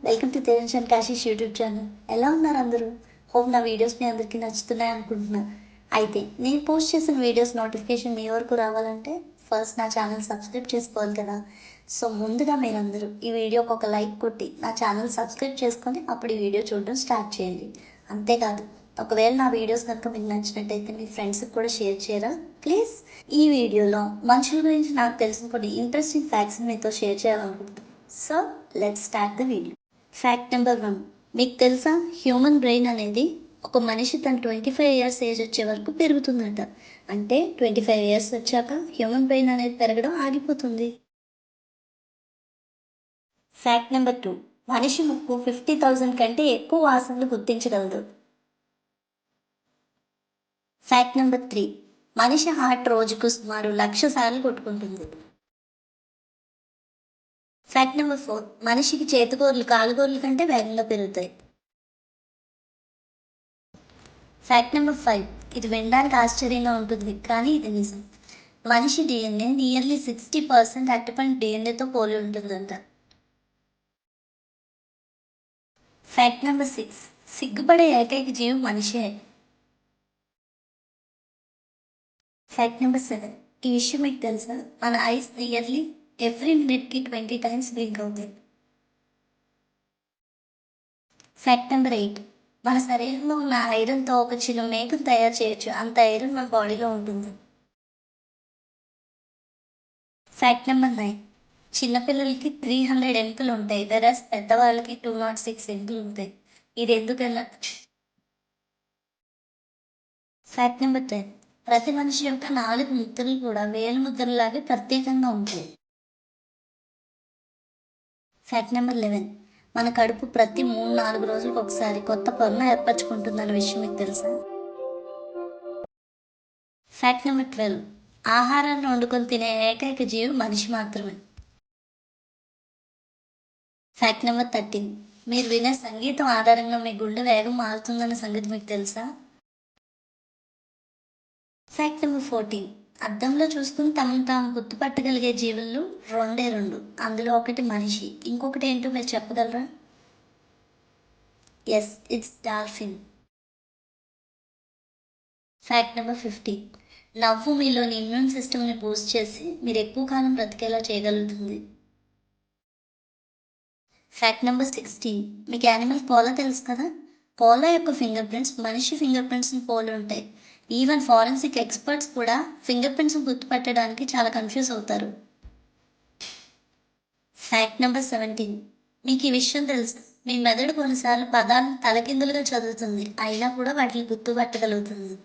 Welcome to Tejas and Kashish YouTube channel. ఎలా ఉన్నారు అందరూ? హోప్ నా వీడియోస్ మీ అందరికీ నచ్చుతున్నాయి అనుకుంటున్నా. అయితే నేను పోస్ట్ చేసిన వీడియోస్ నోటిఫికేషన్ మీ వరకు రావాలంటే ఫస్ట్ నా ఛానల్ సబ్స్క్రైబ్ చేసుకోవాలి కదా. సో ముందుగా మీరందరూ ఈ వీడియోకి ఒక లైక్ కొట్టి నా ఛానల్ సబ్స్క్రైబ్ చేసుకొని అప్పుడు ఈ వీడియో చూడడం స్టార్ట్ చేయండి. అంతేకాదు, ఒకవేళ నా వీడియోస్ కనుక మీకు నచ్చినట్టయితే మీ ఫ్రెండ్స్కి కూడా షేర్ చేయరా ప్లీజ్. ఈ వీడియోలో మనుషుల గురించి నాకు తెలిసిన కొన్ని ఇంట్రెస్టింగ్ ఫ్యాక్ట్స్ మీతో షేర్ చేయాలనుకుంటున్నాను. So let's start the video. Fact number 1. మీకు తెలుసా, హ్యూమన్ బ్రెయిన్ అనేది ఒక మనిషి తన 25 ఇయర్స్ ఏజ్ వచ్చే వరకు పెరుగుతుందంట. అంటే 25 ఇయర్స్ వచ్చాక హ్యూమన్ బ్రెయిన్ అనేది పెరగడం ఆగిపోతుంది. Fact number 2. మనిషి ముక్కు 50,000 కంటే ఎక్కువ వాసనలు గుర్తించగలదు. Fact number 3. మనిషి హార్ట్ రోజుకు సుమారు 1,00,000 సార్లు కొట్టుకుంటుంది. Fact number 4. మనిషికి చేతిగోర్లు కాలుగోర్ల కంటే వేగంగా పెరుగుతాయి. Fact number 5. ఇది వినడానికి ఆశ్చర్యంగా ఉంటుంది, కానీ ఇది నిజం. మనిషి డిఎన్ఏ నియర్లీ 60% అరటిపండు డిఎన్ఏతో పోలి ఉంటుందంట. Fact number 6. సిగ్గుపడే ఏకైక జీవి మనిషే. Fact number 7. ఈ విషయం మీకు తెలుసా, మన ఐస్ నియర్లీ ఎవ్రీ మినిట్కి 20 టైమ్స్ బ్లింక్ అవుతాయి. Fact number 8. మన శరీరంలో ఉన్న ఐరన్తో ఒక చిన్న మేకను తయారు చేయొచ్చు, అంత ఐరన్ మన బాడీలో ఉంటుంది. Fact number 9. చిన్నపిల్లలకి 300 ఎముకలు ఉంటాయి, వెరస్ పెద్దవాళ్ళకి 206 ఎముకలు ఉంటాయి. ఇది ఎందుకన్నా. Fact number 10. ప్రతి మనిషి యొక్క 4 ముద్రలు కూడా వేలు ముద్రలాగే ప్రత్యేకంగా ఉంటాయి. Fact number 11. మన కడుపు ప్రతి 3-4 రోజులకు ఒకసారి కొత్త పన్ను ఏర్పరచుకుంటుందన్న విషయం మీకు తెలుసా. Fact number 12. ఆహారాన్ని వండుకొని తినే ఏకైక జీవి మనిషి మాత్రమే. Fact number 13. మీరు వినే సంగీతం ఆధారంగా మీ గుండె వేగం మారుతుందన్న సంగతి మీకు తెలుసా. Fact number 14. అద్దంలో చూసుకుని తమను తాము గుర్తుపట్టగలిగే జీవులు రెండే రెండు. అందులో ఒకటి మనిషి, ఇంకొకటి ఏంటో మీరు చెప్పగలరా. Yes, it's dolphin. Fact number 15. నవ్వు మీలోని ఇమ్యూన్ సిస్టమ్ని బూస్ట్ చేసి మీరు ఎక్కువ కాలం బ్రతికేలా చేయగలుగుతుంది. Fact number 16. మీకు యానిమల్ పోలా తెలుసు కదా. పోలా యొక్క ఫింగర్ ప్రింట్స్ మనిషి ఫింగర్ ప్రింట్స్ని పోలి ఉంటాయి. ఈవెన్ ఫారెన్సిక్ ఎక్స్పర్ట్స్ కూడా ఫింగర్ ప్రింట్స్ గుర్తుపట్టడానికి చాలా కన్ఫ్యూజ్ అవుతారు. Fact number 17. మీకు ఈ విషయం తెలుసు, మీ మెదడు కొన్నిసార్లు పదాలను తలకిందులుగా చదువుతుంది, అయినా కూడా వాటిని గుర్తుపట్టగలుగుతుంది.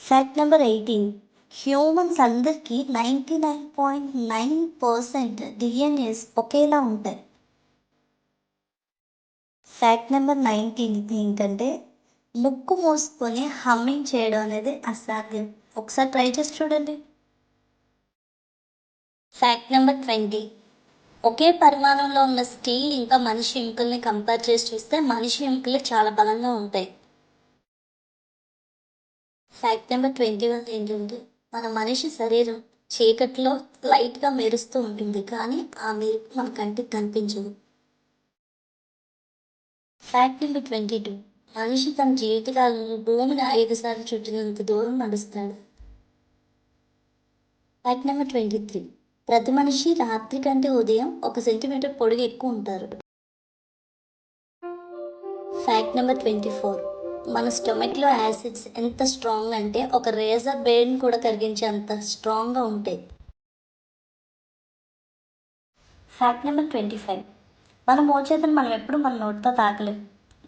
Fact number 18. హ్యూమన్స్ అందరికీ 99.9% డిఎన్ఏస్ ఒకేలా ఉంటాయి. ఫ్యాక్ట్ నెంబర్ 19 ఏంటంటే, ముక్కు మూసుకొని హమ్మింగ్ చేయడం అనేది అసాధ్యం. ఒకసారి ట్రై చేసి చూడండి. Fact number 20. ఒకే పరిమాణంలో ఉన్న స్టీల్ ఇంకా మనిషి ఎముకల్ని కంపేర్ చేసి చూస్తే మనిషి ఎముకలు చాలా బలంగా ఉంటాయి. ఫ్యాక్ట్ నెంబర్ 21 ఏంటంటే, మన మనిషి శరీరం చీకట్లో లైట్గా మెరుస్తూ ఉంటుంది, కానీ ఆ మెరుపు మన కంటికి కనిపించదు. Fact number 22. మనిషి తన జీవితకాలంలో భూమిని 5 సార్లు చుట్టినంత దూరం నడుస్తాడు. Fact number 23. ప్రతి మనిషి రాత్రి కంటే ఉదయం 1 సెంటీమీటర్ పొడుగు ఎక్కువ ఉంటారు. Fact number 24. మన స్టొమక్లో యాసిడ్స్ ఎంత స్ట్రాంగ్ అంటే ఒక రేజర్ బ్లేడ్ని కూడా కరిగించే అంత స్ట్రాంగ్గా ఉంటాయి. Fact number 25. మన మోచేతను మనం ఎప్పుడు మన నోటితో తాకలేం.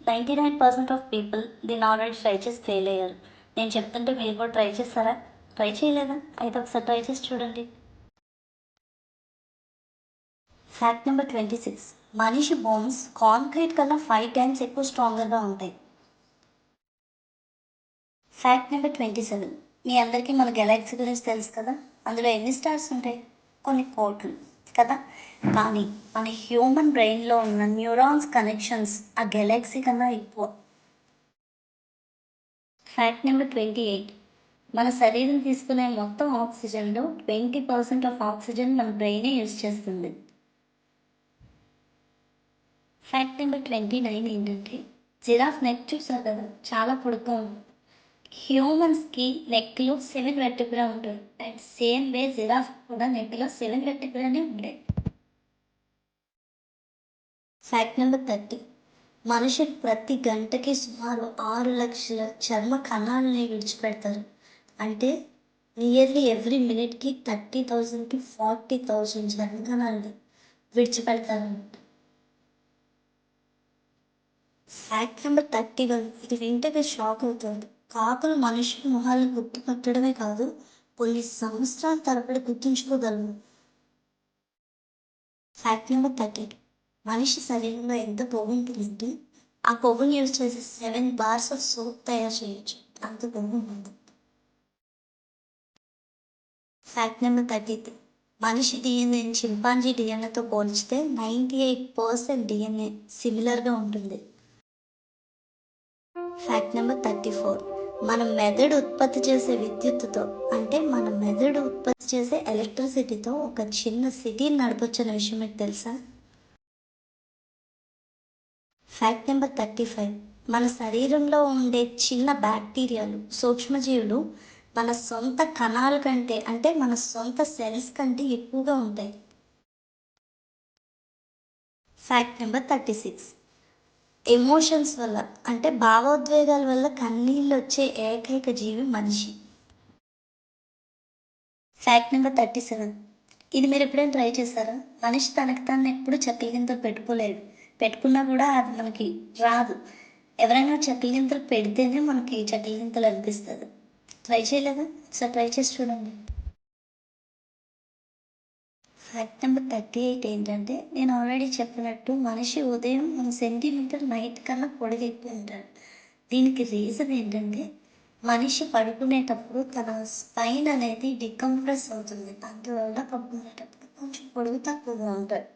99% ఆఫ్ పీపుల్ దీన్ని ఆల్రెడీ ట్రై చేసి ఫెయిల్ అయ్యారు. నేను చెప్తుంటే మీరు కూడా ట్రై చేస్తారా? ట్రై చేయలేదా? అయితే ఒకసారి ట్రై చేసి చూడండి. Fact number 26. మనిషి బోన్స్ కాంక్రీట్ కన్నా 5 times ఎక్కువ స్ట్రాంగర్గా ఉంటాయి. Fact number 27. మీ అందరికీ మన గెలాక్సీ గురించి తెలుసు కదా. అందులో ఎన్ని స్టార్స్ ఉంటాయి? కొన్ని కోట్లు కదా. కానీ మన హ్యూమన్ బ్రెయిన్లో ఉన్న న్యూరాన్స్ కనెక్షన్స్ ఆ గెలాక్సీ కన్నా ఎక్కువ. Fact number 28. మన శరీరం తీసుకునే మొత్తం ఆక్సిజన్లో 20% ఆఫ్ ఆక్సిజన్ మన బ్రెయినే యూజ్ చేస్తుంది. ఫ్యాక్ట్ నెంబర్ 29 ఏంటంటే జిరాఫ్ నెక్ చూసారు కదా, చాలా పొడుగ్గా ఉంది. హ్యూమన్స్కి నెక్లో 7 వెర్టిబ్రా ఉంటుంది. అండ్ సేమ్ వే జిరాఫ్ కూడా నెక్లో 7 వెర్టిబ్రానే ఉంటాయి. Fact number 30. మనుషులు ప్రతి గంటకి సుమారు 6 లక్షల చర్మ కణాలని విడిచిపెడతారు. అంటే నియర్లీ ఎవ్రీ మినిట్కి 30,000 to 40,000 చర్మ కణాలని విడిచిపెడతారు. Fact number 31. ఇది వింటే మీరు షాక్ అవుతుంది. కాకులు మనుషుల మొహాలను గుర్తుపట్టడమే కాదు, కొన్ని సంవత్సరాల తరబడి గుర్తుంచుకోగలరు. Fact number 32. మనిషి శరీరంలో ఎంత కొవ్వు ఉంటుందంటే ఆ కొవ్వుని యూజ్ చేసి 7 bars ఆఫ్ సోప్ తయారు చేయొచ్చు. అంత కొవ్వు ఉంటుంది. Fact number 33. మనిషి డిఎన్ఏ చింపాంజీ డిఎన్ఏతో పోల్చితే 98% డిఎన్ఏ సిమిలర్గా ఉంటుంది. Fact number 34. మన మెదడు ఉత్పత్తి చేసే విద్యుత్తుతో, అంటే మన మెదడు ఉత్పత్తి చేసే ఎలక్ట్రిసిటీతో ఒక చిన్న సిటీని నడపొచ్చు అనే విషయం మీకు తెలుసా? Fact number 35. మన శరీరంలో ఉండే చిన్న బ్యాక్టీరియాలు, సూక్ష్మజీవులు మన సొంత కణాల కంటే, అంటే మన సొంత సెల్స్ కంటే ఎక్కువగా ఉంటాయి. Fact number 36. ఎమోషన్స్ వల్ల, అంటే భావోద్వేగాల వల్ల కన్నీళ్ళు వచ్చే ఏకైక జీవి మనిషి. Fact number 37. ఇది మీరు ఎప్పుడైనా ట్రై చేశారా? మనిషి తనకు తాను ఎప్పుడు చెక్కల పెట్టుకోలేదు. పెట్టుకున్నా కూడా అది మనకి రాదు. ఎవరైనా చెక్కల పెడితేనే మనకి చెక్కల అనిపిస్తుంది. ట్రై చేయలేదా? ఒకసారి ట్రై చేసి చూడండి. ఫ్యాక్ట్ నెంబర్ 38 ఏంటంటే, నేను ఆల్రెడీ చెప్పినట్టు మనిషి ఉదయం 1 సెంటీమీటర్ నైట్ కన్నా పొడుగు ఎక్కువ ఉంటాడు. దీనికి రీజన్ ఏంటంటే, మనిషి పడుకునేటప్పుడు తన స్పైన్ అనేది డికంప్రెస్ అవుతుంది. అందువల్ల పడుకునేటప్పుడు కొంచెం పొడుగు తక్కువగా ఉంటాడు.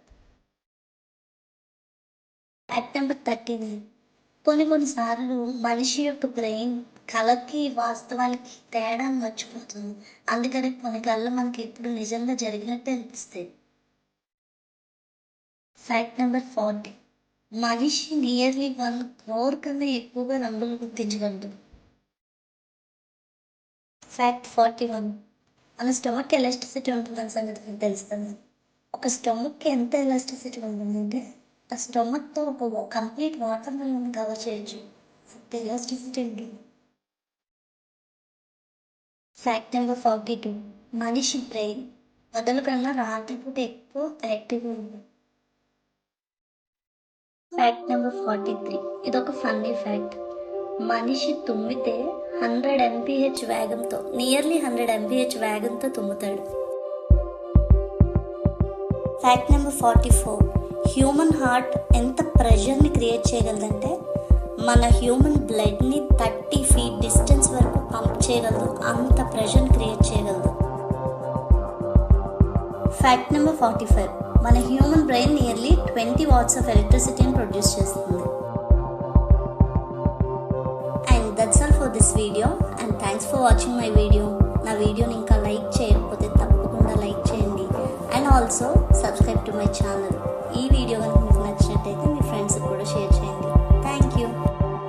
Fact number 39. కొన్నిసార్లు మనిషి యొక్క బ్రెయిన్ కళకి వాస్తవానికి తేడా మర్చిపోతుంది. అందుకని కొన్ని కళ్ళు మనకి ఇప్పుడు నిజంగా జరిగినట్టే అనిపిస్తాయి. Fact number 40. మనిషి నియర్లీ 1 crore కన్నా ఎక్కువగా రంగులు గుర్తించగలడు. ఫ్యాక్ట్ 41. మన స్టమక్ ఎలాస్టిసిటీ ఉంటుందని సంగతి మీకు తెలుస్తుంది. ఒక స్టమక్కి ఎంత ఎలాస్టిసిటీ ఉంటుందంటే ఆ స్టమక్తో ఒక కంప్లీట్ వాటర్ మెలన్ కవర్ చేయొచ్చు. అంత ఎలాస్టిసిటీ ఉంటుంది. Fact number 42. మనిషి బ్రెయిన్ పగలు కన్నా రాత్రిపూట ఎక్కువ యాక్టివ్గా ఉంటుంది. Fact number 43. ఇదొక ఫన్నీ ఫ్యాక్ట్. మనిషి తుమ్మితే 100 mph వేగంతో, నియర్లీ 100 mph వేగంతో తుమ్ముతాడు. Fact number 44. హ్యూమన్ హార్ట్ ఎంత ప్రెషర్ని క్రియేట్ చేయగలదంటే మన హ్యూమన్ బ్లడ్ని 30 feet డిస్టెన్స్ వరకు పంప్ చేయగలదు. అంత ప్రెషర్ని క్రియేట్ చేయగలదు. Fact number 45. మన human brain nearly 20 watts of ఎలక్ట్రిసిటీని ప్రొడ్యూస్ చేస్తుంది. And that's all for this video. And thanks for watching my video. నా వీడియోని ఇంకా లైక్ చేయకపోతే తప్పకుండా లైక్ చేయండి. And also subscribe to my channel. ఈ వీడియో